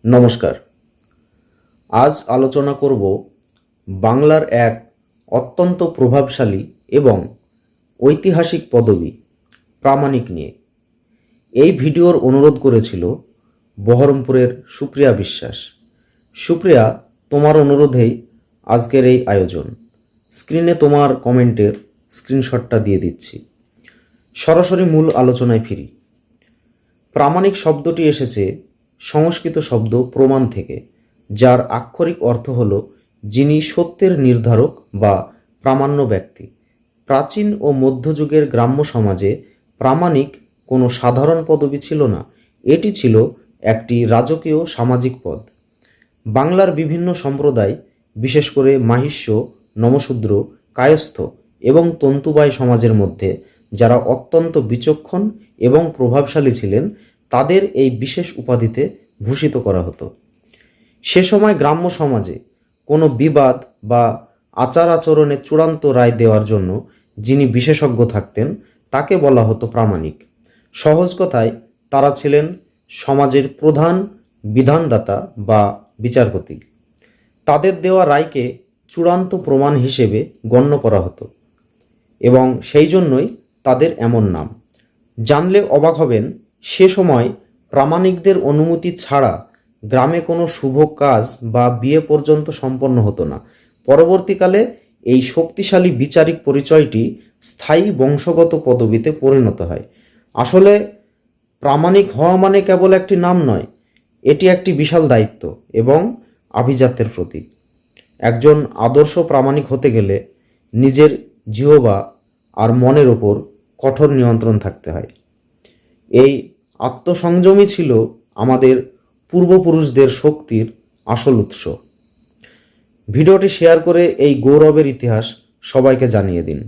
নমস্কার। আজ আলোচনা করব বাংলার এক অত্যন্ত প্রভাবশালী এবং ঐতিহাসিক পদবী প্রামাণিক নিয়ে। এই ভিডিওর অনুরোধ করেছিল বহরমপুরের সুপ্রিয়া বিশ্বাস। সুপ্রিয়া, তোমার অনুরোধেই আজকের এই আয়োজন। স্ক্রিনে তোমার কমেন্টের স্ক্রিনশটটা দিয়ে দিচ্ছি। সরাসরি মূল আলোচনায় ফিরি। প্রামাণিক শব্দটি এসেছে সংস্কৃত শব্দ প্রমাণ থেকে, যার আক্ষরিক অর্থ হল যিনি সত্যের নির্ধারক বা প্রামাণ্য ব্যক্তি। প্রাচীন ও মধ্যযুগের গ্রাম্য সমাজে প্রামাণিক কোনো সাধারণ পদবি ছিল না, এটি ছিল একটি রাজকীয় সামাজিক পদ। বাংলার বিভিন্ন সম্প্রদায়, বিশেষ করে মাহিষ্য, নমশূদ্র, কায়স্থ এবং তন্তুবায় সমাজের মধ্যে যারা অত্যন্ত বিচক্ষণ এবং প্রভাবশালী ছিলেন, তাদের এই বিশেষ উপাধিতে ভূষিত করা হতো। সে সময় গ্রাম্য সমাজে কোনো বিবাদ বা আচার আচরণে চূড়ান্ত রায় দেওয়ার জন্য যিনি বিশেষজ্ঞ থাকতেন তাকে বলা হতো প্রামাণিক। সহজ কথায় তারা ছিলেন সমাজের প্রধান বিধানদাতা বা বিচারপতি। তাদের দেওয়া রায়কে চূড়ান্ত প্রমাণ হিসেবে গণ্য করা হতো এবং সেই জন্যই তাদের এমন নাম। জানলে অবাক হবেন, সে সময় প্রামাণিকদের অনুমতি ছাড়া গ্রামে কোনো শুভ কাজ বা বিয়ে পর্যন্ত সম্পন্ন হতো না। পরবর্তীকালে এই শক্তিশালী বিচারিক পরিচয়টি স্থায়ী বংশগত পদবিতে পরিণত হয়। আসলে প্রামাণিক হওয়া মানে কেবল একটি নাম নয়, এটি একটি বিশাল দায়িত্ব এবং আভিজাত্যের প্রতীক। একজন আদর্শ প্রামাণিক হতে গেলে নিজের জিহ্বা আর মনের ওপর কঠোর নিয়ন্ত্রণ থাকতে হয়। এই আত্মসংযমই ছিল আমাদের পূর্বপুরুষদের শক্তির আসল উৎস। ভিডিওটি শেয়ার করে এই গৌরবের ইতিহাস সবাইকে জানিয়ে দিন।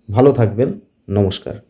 ভালো থাকবেন। নমস্কার।